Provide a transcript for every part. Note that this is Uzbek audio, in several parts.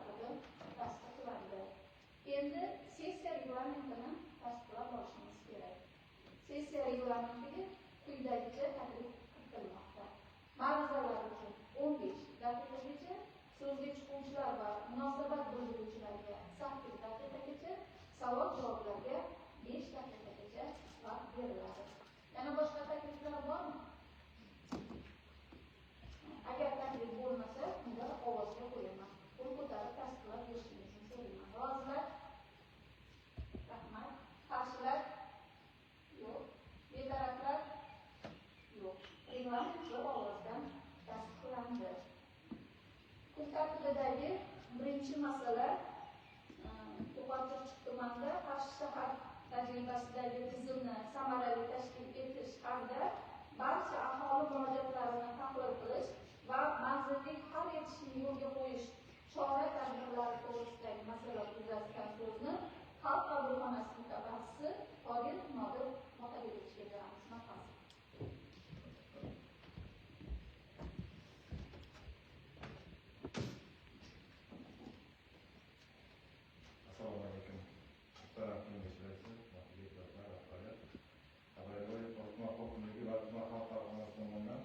tartibi tasdiqlandi. Endi sessiya reglamentini tasdiqlab olishimiz kerak. Sessiya reglamentiga quyidagicha taklif kiritilmoqda. Ma'ruzalar uchun 15 daqiqagacha, so'zga chiquvchilar va munosabat bildiruvchilarga 8 daqiqagacha, savol-javoblarga 5 daqiqagacha vaqt beriladi. Yana boshqa takliflar bormi? Agar taklif bo'lmasa, unda ovozga qo'yaman. Qo'l ko'tarib tasdiqlab berishingizni so'rayman. Rozilar? Rahmat. Qarshilar? Yo'q. Betaraflar? Yo'q. Reglament bir ovozdan tasdiqlandi. Kun tartibidagi birinchi masala Qo'qonchirchiq tumanida Qarshi shahar tajribasidagi tizimni samarali tashkil etish hamda barcha aholi murojaatlarini tahlil qilish va manzillik hal etishni yo'lga qo'yish chora-tadbirlari to'g'risidagi masala yuzasidan so'zni Xalq qabulxonasi mutaxassisi Qodir Nodir Motabegovichga beramiz. Marhamat. Assalomu alaykum. Muhtaram kengashchilar, deputatlar, rahbariyat. Xabarlar Toshkent hokimligi va tuman xalq qabulxonasi tomonidan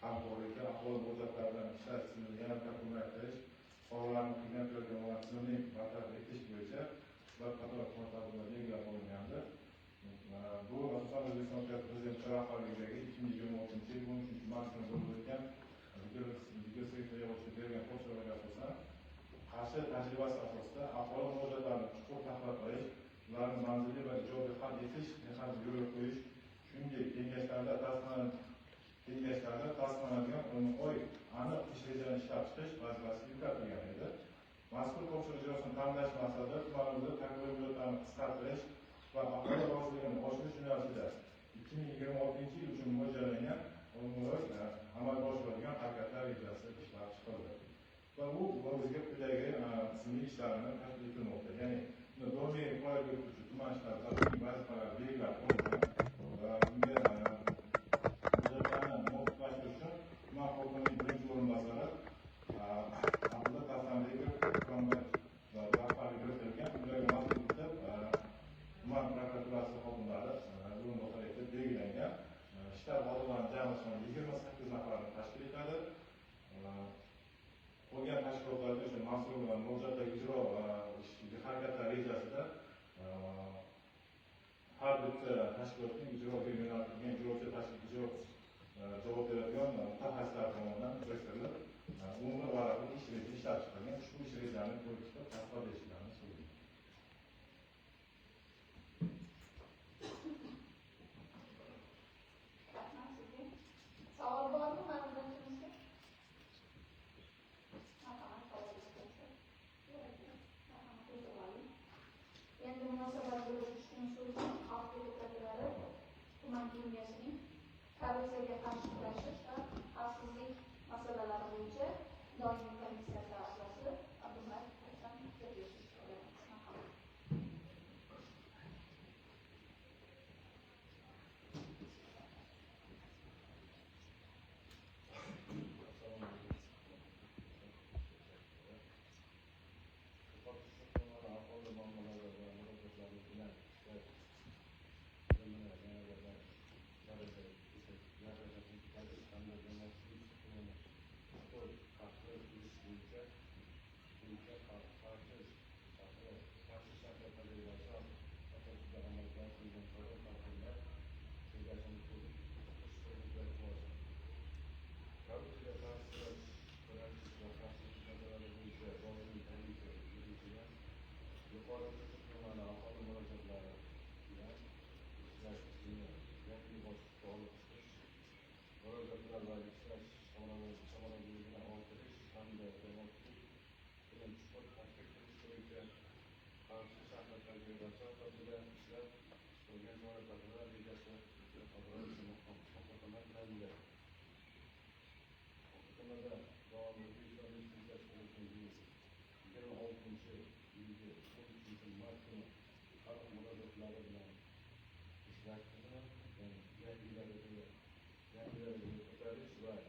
hamkorlikda aholi murojaatlarini ishlash tizimini yana takomillashtirish, fuqarolarning qiynalib turadigan tizimli bartaraf etish bo'yicha bir qator tadbirlar belgilab qo'yilgandi. Bu asosan O'zbekiston Prezidenti rahbarligidagi 2026 yil 13-martda bo'lib o'tgan videoselektorga bergan topshiriqlarga asosan Qarshi tajribasi asosida aholi murojaatlarini chuqur tahlil qilish, ularni manzilli va ijobiy hal etish mexanizmi yo'lga qo'yish, shuningdek kengashlarda tasdiqlanadigan umumiy aniq ish rejalarini ishlab chiqish vazifasi yuklatilgan edi. Mazkur topshiriq ijrosini ta'minlash maqsadida tumanimizda takvim muddatlarini qisqartirish va aholi roziligini oshirish yo'nalishida 2026 yil uchun mo'ljallangan umumiy amalga oshirilgan harakatlar rejasi ishlab chiqildi. Va bu o'ziga quyidagi tizimli ishlarni tashkil etilmoqda. Ya'ni doimiy faoliyat yurituvchi tuman ishlarida vazifalar belgilab qo'yilgan va bunga hujjatlarni muvofiqlashtirish uchun tuman hokimining birinchi o'rinbosari Abdulla Tasanbekov rahbarlik yuritilgan ularga mas'ul etib tuman prokuraturasi xodimlari o'rinbosari etib belgilangan shtab xodimlarining jami soni 28 nafarni tashkil etadi. Qolgan tashkilotlarda o'sha mas'ul murojaatlar ijro harakatlar rejasida har bitta tashkilotning ijroga yo'naltirilgan ijrochi javob beradigan mutaxassislar tomonidan biriktirilib umumiy varaqli ish reja ishlab chiqilgan. Ushbu ish rejani ko'rishda tasdiqlab berishlarini so'rayman. Savol bormi ma'lumotlarimizga? Endi munosabat bildirishning so'zi xalq deputatlari tuman kengashining korrupsiyaga qarshi kurashish va xavfsizlik masalalari bo'yicha doimiy komissiyasi a'zosi Abdulla Tasanbekov.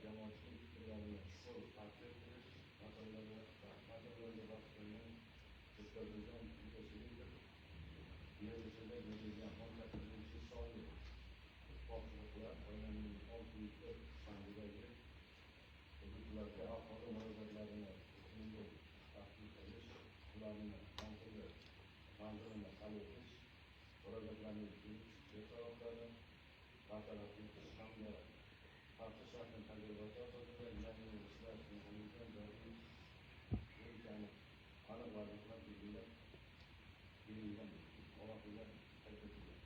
Jamoatchilik fikrlarini so'z tartib qilish masalalariga o'tkazilgan yer ichida berilgan qo'mitatiluvchi sonli ittifoqchiliklar aylanning 601 sondagi hududlarga aholi murojaatlarini tizimli taqdim qilish, ularni manzilini hal etish, murojaatlarning betaraflari bartaraf etish hamda tartib shaklini tajribasi asosida yangi ishlar qilingan joriy bo'yicha aniq vazifalar belgilab berilgan alohida qayd etilgan.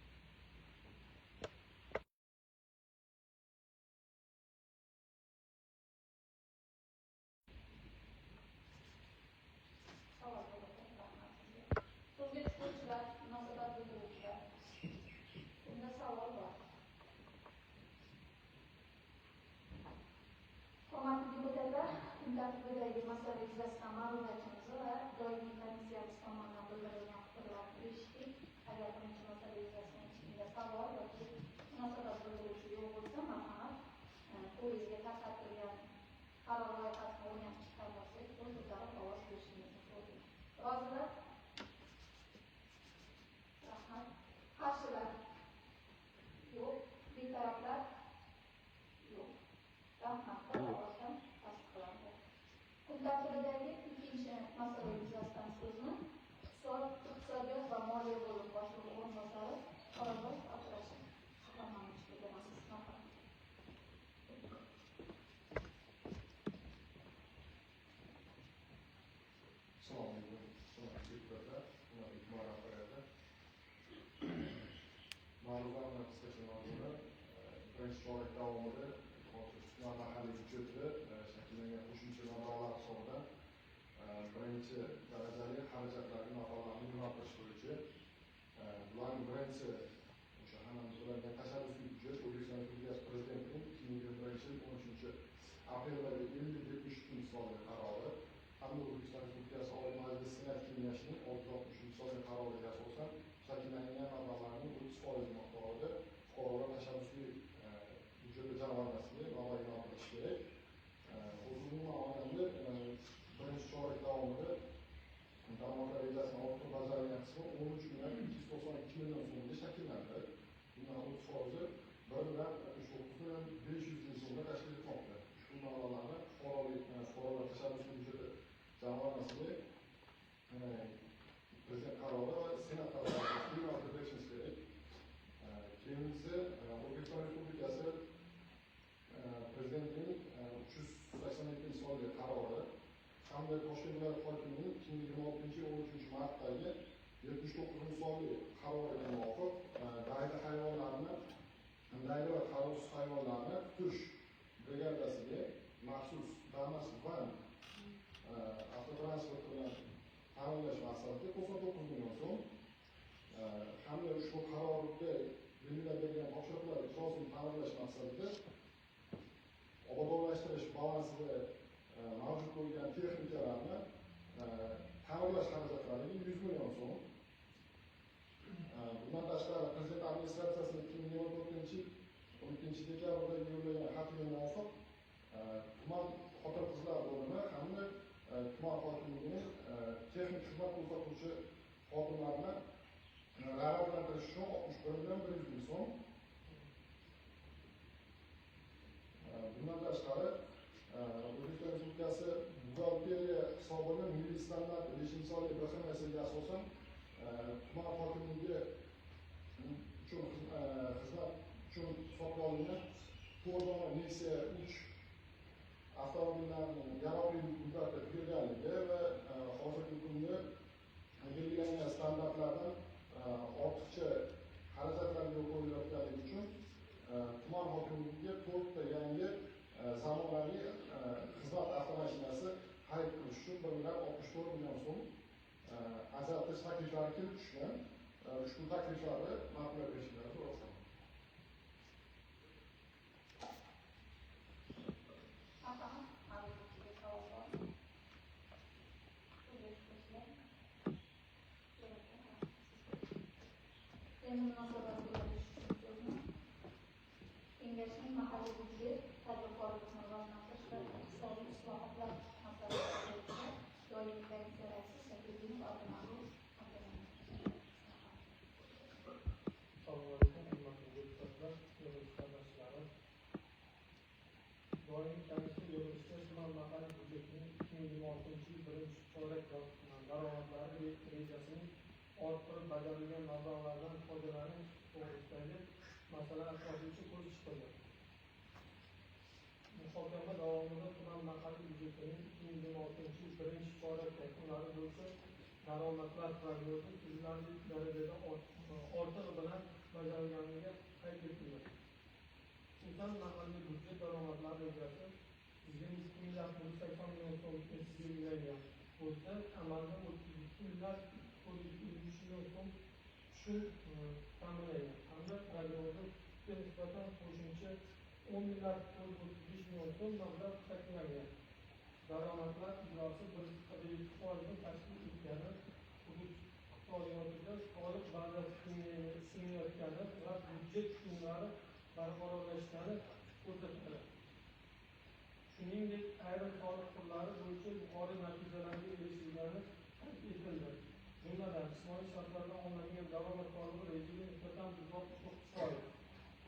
Savol bo'ladi, rahmat sizga. So'zga chiquvchilar, munosabat bildiruvchilar. Bunda savol bor. Hurmatli deputatlar, kun tartibidagi masala yuzasidan ma'ruzatimizni va doimiy komissiyamiz tomonidan bildirilgan fikrlarni eshitdik. Agar birinchi masala yuzasidan hech kimda savol yoki munosabat bildiruvchi yo'q bo'lsa, marhamat, qo'lingizga tarqatilgan qaror loyihasini o'rganib chiqqan bo'lsangiz, qo'l ko'tarib ovoz berishingizni so'rayman. Rozilar? Rahmat. Qarshilar? Yo'q. Betaraflar? Yo'q. Rahmat. Ovozdan tasdiqlandi. Kun tartibidagi ikkinchi masala yuzasidan so'zni iqtisodiyot va moliya bo'limi boshlig'i o'rinbosari Qorabog' Abdurashid Qahramonovich bergansiz. Marhamat. Assalomu alaykum. Hurmatli deputatlar, hurmatli tuman rahbariyati. Ma'lumotlar qisqacha mazmuni birinchi chorak davomida tuman mahalliy byudjeti shakllangan qo'shimcha mablag'lar hisobidan birinchi darajali xarajatlarni mablag'larni yo'naltirish bo'yicha bularning birinchi o'sha hammamiz biladigan tashabbusiy byudjet O'zbekiston Respublikasi Prezidentining 2021 yil 13-aprelda 50-73 sonli qarori hamda O'zbekiston Respublikasi Oliy Majlisi Senat Kengashining 660 sonli qaroriga asosan shakllangan mablag'larning 30% miqdorida fuqarolar tashabbusiy byudjeti jamg'armasiga mablag' yo'naltirish kerak. Umuman olganda birinchi chorak davomida daromadlar rejasini ortiq bajarilgan qismi 13,292 million so'mga shakllandi. Bundan 30% 1,69,500 ming so'mga tashkil etmoqda. Ushbu mablag'larni fuqarolar tashabbusiy byudjeti jamg'armasiga Prezident qarori va Senat qarori yo'naltirishimiz kerak. Keyingisi O'zbekiston Respublikasi Prezidentining 382 sonli qarori hamda Toshkent viloyat hokimining 2026 yil 13 martdagi 79 sonli qaroriga muvofiq daydi hayvonlarni, daydi va qarovsiz hayvonlarni tutish brigadasiga maxsus Damas van avtotransport bilan ta'minlash maqsadida 99 million so'm hamda ushbu qarorda belgilab berilgan topshiriqlar ijrosini ta'minlash maqsadida obodonlashtirish balansida mavjud bo'lgan texnikalarni ta'mirlash xarajatlariga 100 million so'm. Bundan tashqari Prezident administratsiyasining 2024 yil 12 dekabrdagi yo'llagan xatiga muvofiq tuman xotin-qizlar bo'limi hamda tuman hokimligining texnik xizmat ko'rsatuvchi xodimlarini rag'batlantirish uchun 61 million 100 ming so'm. Bundan tashqari O'zbekiston Respublikasi buxgalteriya hisobini milliy standart 5-sonli BXMSga asosan tuman hokimligi uchun xizmat uchun sotib olingan Ford Nexia 3 avtomobillarining yaroqli muddati tugaganligi va hozirgi kunda belgilangan standartlardan ortiqcha xarajatlar yo'l qo'yilayotganligi uchun tuman hokimligiga 4 ta yangi zamonaviy xizmat avtomashinasi xarid qilish uchun 1,64 million so'm ajratish takliflari kelib tushgan. Ushbu takliflarni ma'qullab berishlarini so'rasam. Endi munosabat bildirish uchun so'zni Kengashning mahalliy byudjet tadbirkorlikni rivojlantirish va iqtisodiy islohotlar masalalari bo'yicha doimiy komissiya raisi Sakirov Abduma'ruf xizmatlari rejasining orttirib bajarilgan mablag'lardan foydalanish to'g'risidagi masala asosida ko'rib chiqildi. Muhokama davomida tuman mahalliy byudjetining 2026 birinchi chorak yakunlari bo'yicha daromadlar prognozi sezilarli darajada ortig'i bilan bajarilganligi qayd etildi. Xususan, mahalliy byudjet daromadlari rejasi 22 milliard 80 million so'm belgilangan bo'lsa, amalda 32 milliard 423 million so'm tushum ta'minlangan hamda prognozga nisbatan qo'shimcha 10 milliard 435 million so'm mablag' ta'minlangan. Daromadlar ijrosi 1,7% tashkil etgani, hudud iqtisodiyotida soliq bazasi kengayayotgani va byudjet tushumlari barqarorlashgani ko'rsatadi. Shuningdek, ayrim soliq turlari bo'yicha yuqori natijalarga erishilgani qayd etildi. Jumladan, jismoniy shaxslardan olinadigan daromad solig'i rejaga nisbatan 169%,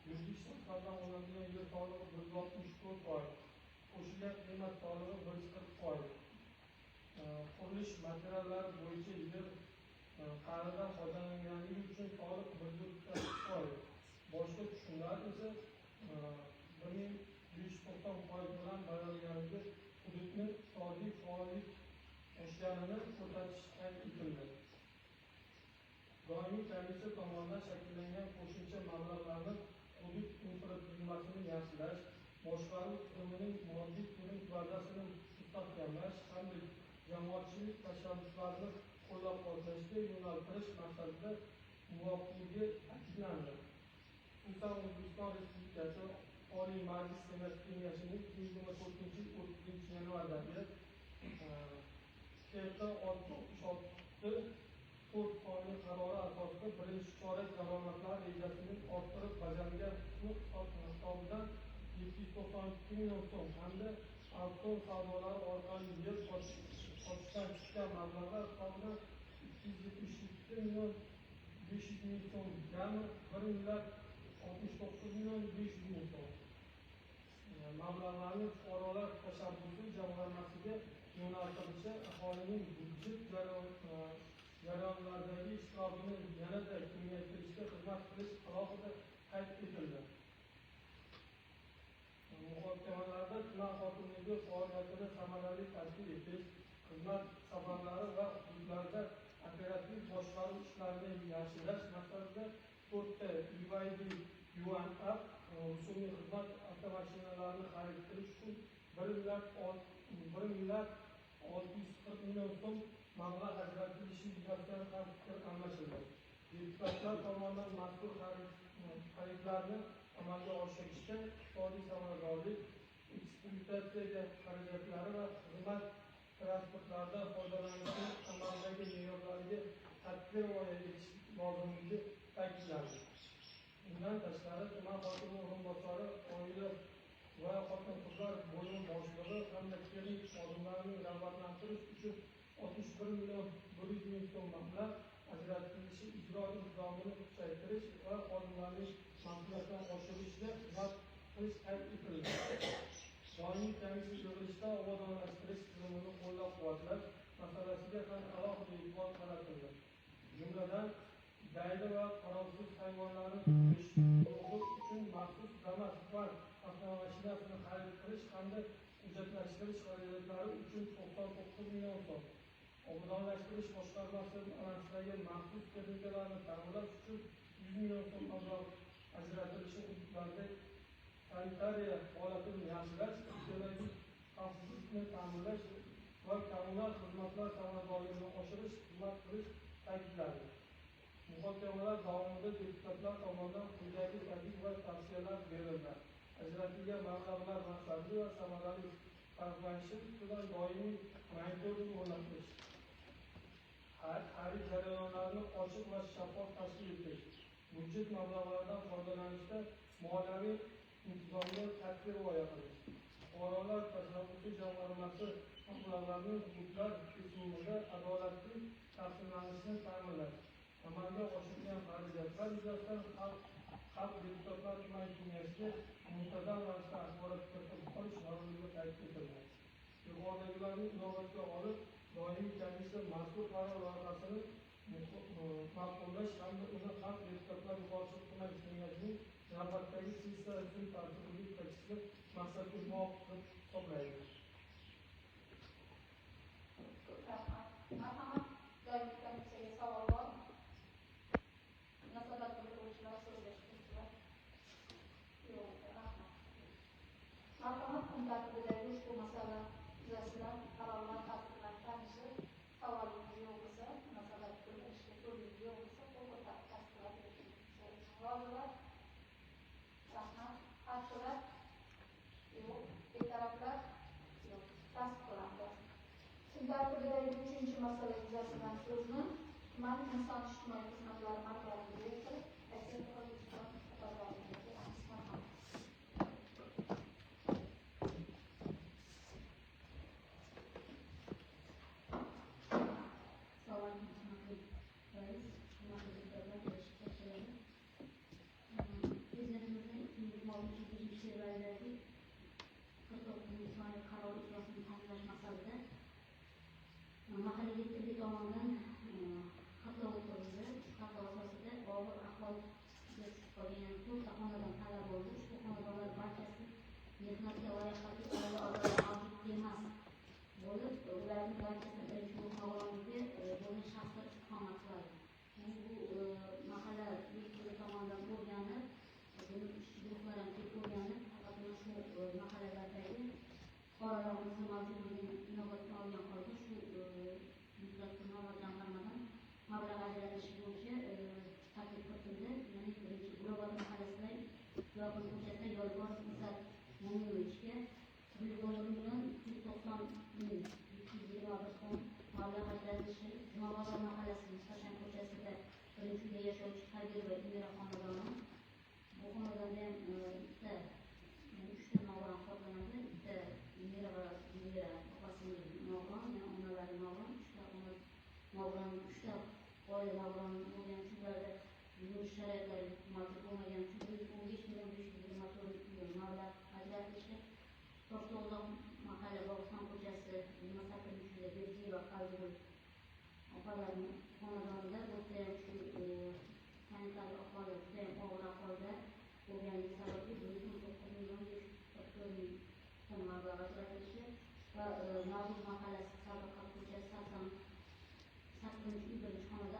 yuridik shaxslardan olinadigan yer solig'i 164%, qo'shilgan qiymat solig'i 140%, qurilish materiallari bo'yicha yer qa'ridan foydalanganligi uchun soliq 140%, boshqa tushumlar esa 1590% bilan bajarilganligi hududni iqtisodiy faollik oshganini ko'rsatish qayd etildi. Doimiy komissiya tomonidan shakllangan qo'shimcha mablag'larni hudud infratuzilmasini yaxshilash, boshqaruv tizimining moddiy ko'rik bazasini mustahkamlash hamda jamoatchilik tashabbuslarini qo'llab-quvvatlashga yo'naltirish maqsadida muvofiqligi ta'kidlandi. Xususan, O'zbekiston Respublikasi Oliy Majlis Senat Kengashining 2024-30 yanvardagi TT-666 qonuniy qarori asosida birinchi chorak daromadlar rejasining orttirib bajarilgan qismi hisobidan 792 million so'm hamda auksion savdolari orqali yer sotishdan chiqqan mablag'lar hisobidan 272 million 500 ming so'm, ya'ni 1 milliard 69 million 500 ming so'm mablag'larni fuqarolar tashabbusi jamg'armasiga yo'naltirishi aholining byudjet jarayonlaridagi ishtirokini yanada kengaytirishga xizmat qilish alohida qayd etildi. Muhokamalarda tuman hokimligi faoliyatini samarali tashkil etish, xizmat safarlari va hududlarda operativ boshqaruv ishlarini yaxshilash maqsadida 4 ta UID Yuan App rusumli xizmat avtomashinalarini xarid qilish uchun 1 milliard 640 million so'm mablag' ajratilishi yuzasidan ham fikr almashildi. Deputatlar tomonidan mazkur xaridlarni amalga oshirishda iqtisodiy samaradorlik, ekspluatatsiya xarajatlari va xizmat transportlarida foydalanishning amaldagi me'yorlariga qat'iy rioya etish lozimligi ta'kidlandi. Bundan tashqari, tuman hokimi o'rinbosari oila va xotin-qizlar bo'limi boshlig'i hamda kelin xodimlarini rag'batlantirish uchun 61 million 100 ming so'm mablag' ajratilishi ijro intizomini kuchaytirish va xodimlarning mas'uliyatini oshirishga xizmat qilish qayd etildi. Doimiy komissiya yig'ilishida obodonlashtirish tizimini qo'llab-quvvatlash masalasiga ham alohida e'tibor qaratildi. Jumladan, daydi va qarovsiz hayvonlarni tutish uchun maxsus Damas Spark avtomashinasini xarid qilish hamda hujjatlashtirish xarajatlari uchun 99 million so'm, obodonlashtirish boshqarmasi anasidagi maxsus texnikalarni ta'mirlash uchun 100 million so'm mablag' ajratilishi, hududlarda sanitariya holatini yaxshilash, ekologik xavfsizlikni ta'minlash va kommunal xizmatlar samaradorligini oshirish xizmat qilish ta'kidlandi. Muhokamalar davomida deputatlar tomonidan quyidagi taklif va tavsiyalar berildi. Ajratilgan mablag'lar maqsadli va samarali sarflanishi ustidan doimiy monitoring o'rnatish, xarid jarayonlarini ochiq va shaffof tashkil etish, byudjet mablag'laridan foydalanishda moliyaviy intizomga qat'iy rioya qilish, fuqarolar tashabbusi jamg'armasi mablag'larining hududlar kesimida adolatli taqsimlanishini ta'minlash, amalga oshirilgan xarajatlar yuzasidan xalq deputatlar tuman kengashiga muntazam ravishda axborot kiritib olish zarurligi qayd etildi. Yuqoridagilarni inobatga olib, doimiy komissiya mazkur qaror loyihasini ma'qullash hamda uni Xalq deputatlar yuqorisi hukumat kengashining navbatdagi sessiyasi uchun tartibiga kiritishni maqsadga muvofiq deb hisoblaydi. Rahmat. Marhamat, doimiy komissiyaga savol bor. Munosabat bildiruvchilar, so'zlashuvchilar. Yo'q, rahmat. Marhamat, kun tartibidagi ushbu masala yuzasidan qarorlar tasdiqlab tanishib, savolingiz yo'q bo'lsa, munosabat bildirishga so'zingiz yo'q bo'lsa, qo'l ko'tarib tasdiqlab berishingiz rozilar. Rahmat. Qarshilar? Yo'q. Betaraflar? Yo'q. Tasdiqlandi. Kun tartibidagi 3-chi masala yuzasidan so'zni tuman inson ijtimoiy xizmatlari markazi direktori Aysel Qo'yevdan xabarlaringizni beramiz. Marhamat. Mahalliy yetkili tomonidan xatlov o'tkazildi. Xatlov asosida og'ir ahvolga tushib qolgan 4 xonadan talab bo'ldi. Ushbu xonadonlar barchasi mehnatga loyiqali oila a'zolari mavjud emas bo'lib, ularning barchasi birinchi guruh nogironligi bo'lgan shaxslar istiqomat qiladi. Bu mahalla yetkili tomonidan o'rganib, buni guruhlar ham kelib o'rganib, faqat mana shu mahallalardagi fuqarolarimizni mavjudligini inobatga olgan holda shu infratuzilma va jamg'armadan mablag' ajratish bo'yicha taklif kiritildi. Ya'ni birinchi Globat mahallasida Yoqub ko'chasida Yo'lbor Izzat Mo'minovichga 190 million 290 ming 221 so'm mablag' ajratishi, Jumaboy mahallasi Mustasham ko'chasida birinchi uyda yashovchi Habibova Indira xonadoni. Bu xonadonda ham ikkita, ya'ni 3 ta nogiron hisoblanadi. Bitta Indira va Indira opasining nogiron, yana onalari nogiron, 3 ta ona nogiron, 3 ta oila nogiron bo'lgan uchun ularda yuridik sharoitlari mavjud bo'lmagan uchun 15 million 524 million mablag' ajratilishi. Toshto'g'zoq mahalla Bog'iston ko'chasi 28-da Berdiyeva Qalbigul opalarining xonadonida o'ta shu sanitariya ahvoli juda ham og'ir ahvolda bo'lganligi sababli 9 million 544 ming so'm mablag' ajratilishi va Navro'z mahallasi Sadoqat ko'chasi 80-uy birinchi xonada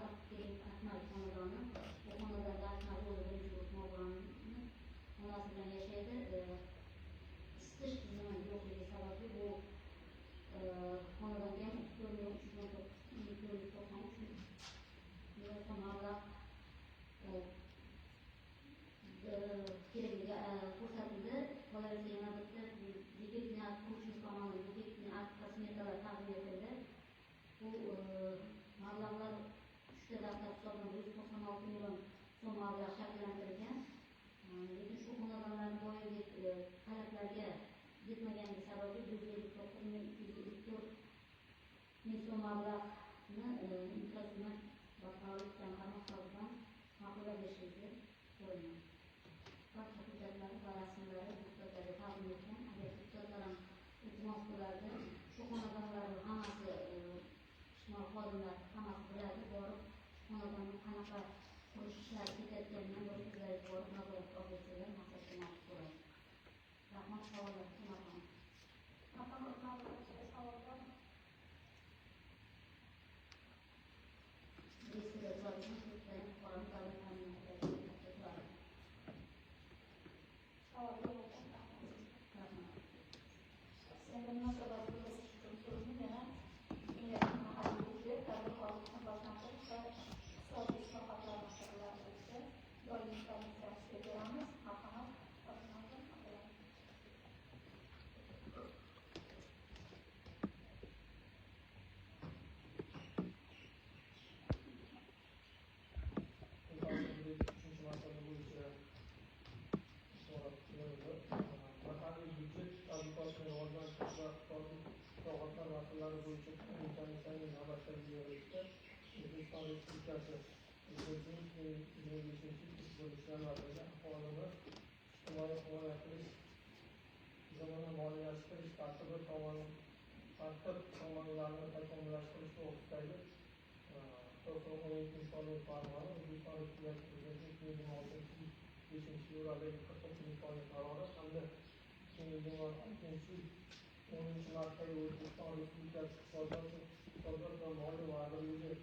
Akmal xonadoni. Bu xonadonda Akmal o'zi birinchi guruh nogironini onasi bilan yashaydi. Isitish tizimi yo'qligi sababli bu xonadonga 4 million 393 ming mablag' kerakligi ko'rsatildi. Qolaversa yana bitta Yigitni quruvchimiz tomonidan Yigitni smetalaar taqdim etildi. Bu mablag'lar 3 ta davlat hisobidan 196 million so'm mablag' shakllantirilgan. Lekin shu xonadonlarning boyagi talablarga yetmaganligi sababli 159 ming 254 ming so'm mablag'ni infratuzilma barqarorlik jamg'arma hisobidan ma'qullab berishingizni so'rayman. Barcha hujjatlar va rasmlari deputatlarga taqdim etgan. Agar deputatlar ham iltimos qilardi, shu xonadonlarning hammasi ijtimoiy xodimlar hammasi biladi, borib xonadonni qanaqa qurish ishlari ketayotganini bir o'zlari borib nazoratga olib bersalar maqsadga muvofiq bo'ladi. Rahmat. Savollar marhamat. Marhamat, nazoratchiga savol bor. Savol yo'q. Endi munosabat bildirish uchun so'zni yana mahalliy tadbirkorlikni boshlantirish va iqtisodiy islohotlarni shakllantirish doimiy komissiyasiga beramiz. Marhamat. Mahalliy byudjet tadbirkorlikni rivojlantirish va iqtisodiy islohotlar masalalari bo'yicha komissiyaning navbatdagi yig'ilishida O'zbekiston Respublikasi Prezidentining 25-yanvardagi aholini ijtimoiy himoya qilish tizimini moliyalashtirish tartibi tartib tamoyillarini takomillashtirish to'g'risidagi 97 sonli farmoni O'zbekiston Respublikasi Prezidentining 2026-5-fevraldagi 49 sonli qarori hamda 2026-10 martdagi O'zbekiston Respublikasi Iqtisodiyot va moliya vazirligi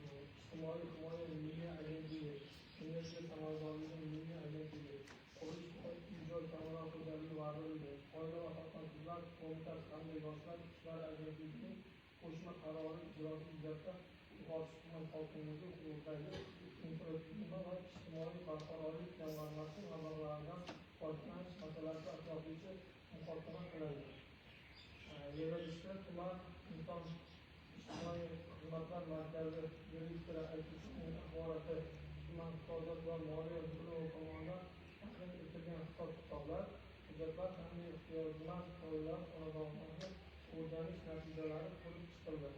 ijtimoiy himoya milliy agentligi, energiya samaradorligi milliy agentligi, qurilish va ijro kommunal xo'jaligi vazirligi, oila va xotin-qizlar qo'mitasi hamda yoshlar ishlari agentligining qo'shma qarori ijrosi yuzasidan Yuqorisi tuman hokimligi huquqidagi infratuzilma va ijtimoiy barqarorlik jamg'armasi mablag'laridan foydalanish masalasi atroflicha muhokama qilindi. Yig'ilishda tuman inson ijtimoiy xizmatlar markazi direktori Aytishning axboroti, tuman iqtisodiyot va moliya bo'imi tomonidan taqdim etilgan hisob-kitoblar, hujjatlar hamda ehtiyojmand oilalar xonadonlarini o'rganish natijalari ko'rib chiqildi.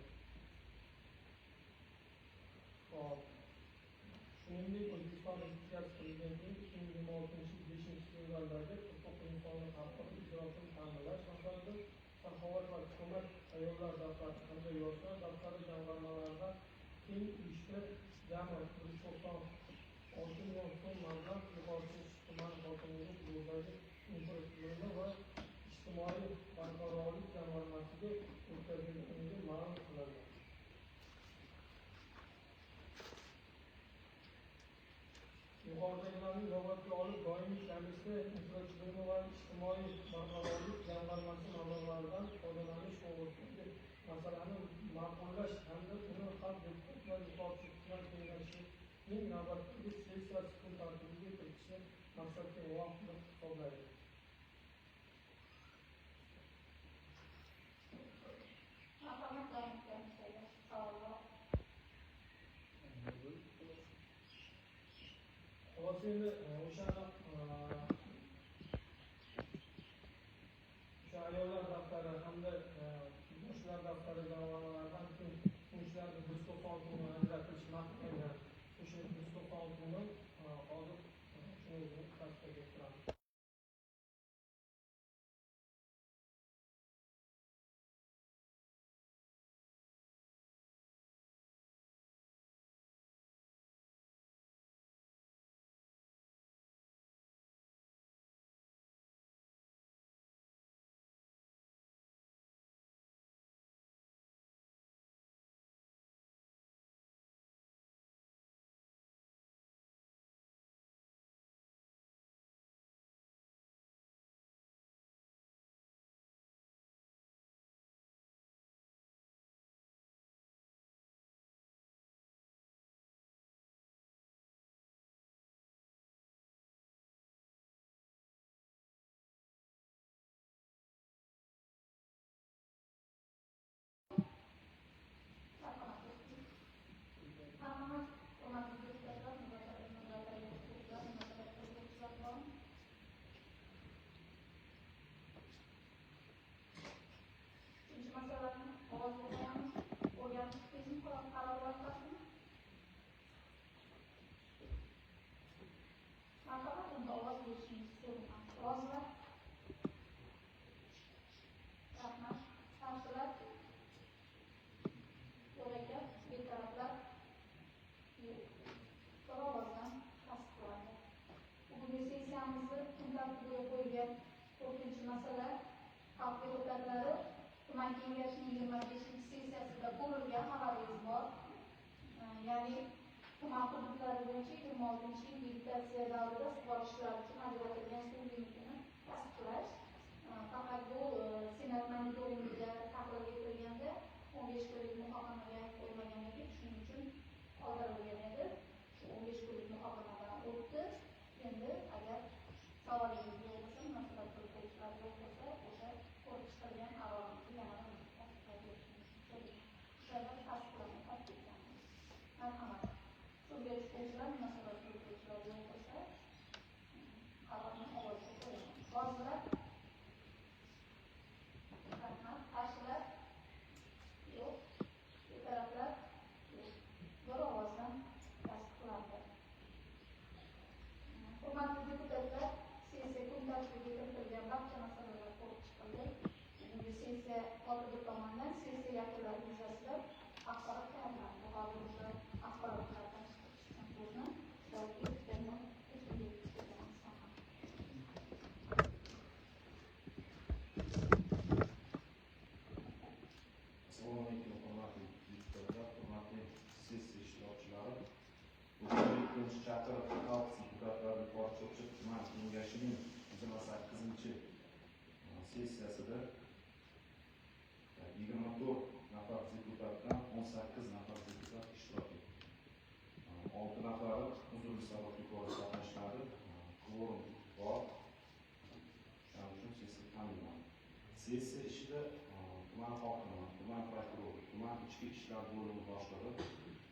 Shuningdek, O'zbekiston Respublikasi Prezidentining 2026-5-fevraldagi 49 sonli qarori ijrosini ta'minlash maqsadida Saxovat va hukumat ayollar daftari hamda yoshlar daftari jamg'armalaridan keng uyushma jami 196 million so'm mablag' Yuqorisi tuman hokimligi huquqidagi infratuzilma va ijtimoiy barqarorlik jamg'armasiga o'tkazilganligi ma'lum qilindi. Yuqoridagilarni inobatga olib, doimiy komissiya infratuzilma va ijtimoiy barqarorlik jamg'armasi mablag'laridan foydalanish to'g'risidagi masalani ma'qullash hamda uni xalq deputatlar Yuqorisi tuman kengashining navbatdagi sessiyasi kun tartibiga kiritishni maqsadga muvofiq deb hisoblaydi. Marhamat, davom etamiz. Savollar. Xo'sh, endi o'sha ayollar daftari hamda yoshlar daftari jamg'armalaridan funksiyalarni 190 so'mni ajratish maqsadida o'sha 190 so'mni hozir shuni o'zini tasdiq ettiramiz. Tuman kengashining 25-sessiyasida ko'rilgan xabaringiz bor. Ya'ni tuman hududlari bo'yicha 26-yil vegetatsiya davrida sug'orishlar uchun ajratilgan suv limitini tasdiqlash. Faqat bu Senat monitoringiga tahlil etilganda 15 kunlik muhokamaga qo'ymagan edi, shuning uchun qoldirilgan edi. Shu 15 kunlik muhokamadan o'tdi. Endi agar savolingiz yo'q bo'lsa, munosabat bildiruvchilar yo'q bo'lsa, o'sha ko'rib chiqilgan qarorimizni yana tasdiqlab berishimiz kerak. O'shada tasdiqlama tasdiqlanadi. Marhamat. So'z beruvchilar, munosabat bildiruvchilar yo'q bo'lsa, qarorni ovozga qo'yamiz. 6 nafari huzurli sababli ko'rib qatnashmadi. Kvorum bor. Shuning uchun sessiya ta'minlandi. Sessiya ishida tuman hokimi, tuman prokurori, tuman ichki ishlar bo'limi boshlig'i,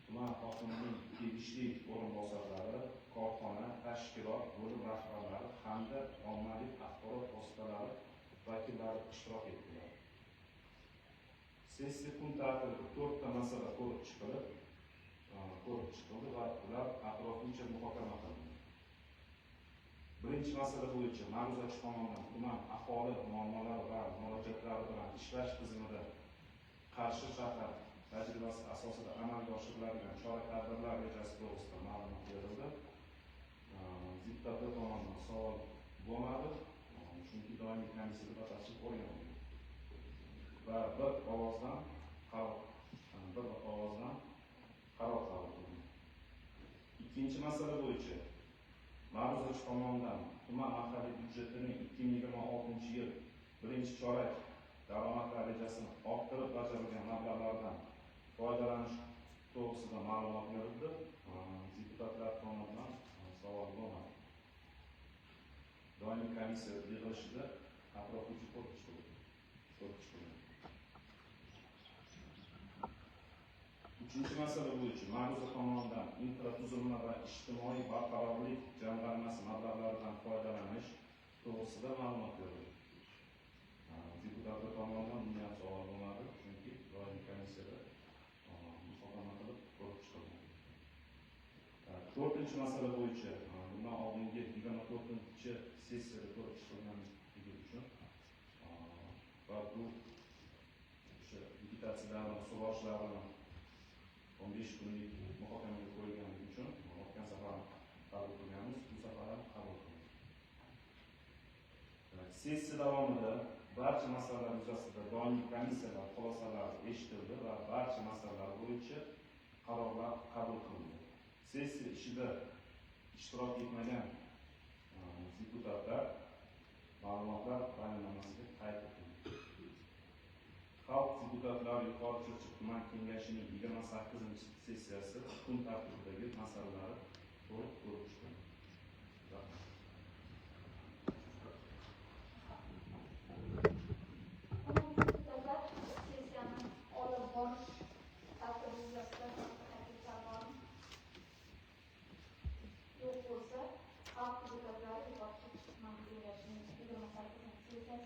tuman hokimining tegishli o'rinbosarlari, korxona, tashkilot, bo'lim rahbarlari hamda ommaviy axborot vositalari vakillari ishtirok etdilar. Sessiya kun tartibida 4 ta masala ko'rib chiqildi va ular atroflicha muhokama qilindi. Birinchi masala bo'yicha ma'ruzachi tomonidan tuman aholi muammolari va murojaatlari bilan ishlash tizimida Qarshi shahar tajribasi asosida amalga oshiriladigan chora-tadbirlar rejasi to'g'risida ma'lumot berildi. Deputatlar tomonidan savol bo'lmadi, chunki doimiy komissiyada batafsil o'rganildi. Va bir ovozdan qaror qabul qilindi. Ikkinchi masala bo'yicha ma'ruzachi tomonidan tuman mahalliy byudjetining 2026-yil birinchi chorak daromadlar rejasini orttirib bajarilgan mablag'lardan foydalanish to'g'risida ma'lumot berildi. Deputatlar tomonidan savol bo'lmadi. Doimiy komissiya yig'ilishida atroflicha ko'rib chiqildi. Uchinchi masala bo'yicha ma'ruza tomonidan infratuzilma va ijtimoiy barqarorlik jamg'armasi mablag'laridan foydalanish to'g'risida ma'lumot berildi. Deputatlar tomonidan bunga savol bo'lmadi, chunki doimiy komissiyada muhokama qilib ko'rib chiqildi. To'rtinchi masala bo'yicha bundan oldingi 24-sessiyada ko'rib chiqilganligi uchun va bu o'sha vegetatsiyalarni sug'orishlarni 15 kunlik muhokamaga qo'yilganligi uchun o'tgan safar qabul qilganmiz, bu safar ham qabul qildik. Sessiya davomida barcha masalalar yuzasida doimiy komissiyalar xulosalari eshitildi va barcha masalalar bo'yicha qarorlar qabul qilindi. Sessiya ishida ishtirok etmagan deputatlar ma'lumotlar bayonnamasiga qayd etildi. Xalq deputatlari Yuqori Chirchiq tuman kengashining 28-sessiyasi kun tartibidagi masalalari to'liq ko'rib chiqildi. Sessiyani olib borish tartibi yuzasidan takliflar yo'q bo'lsa, xalq deputatlari Yuqori Chirchiq tuman kengashining 28-sessiyasi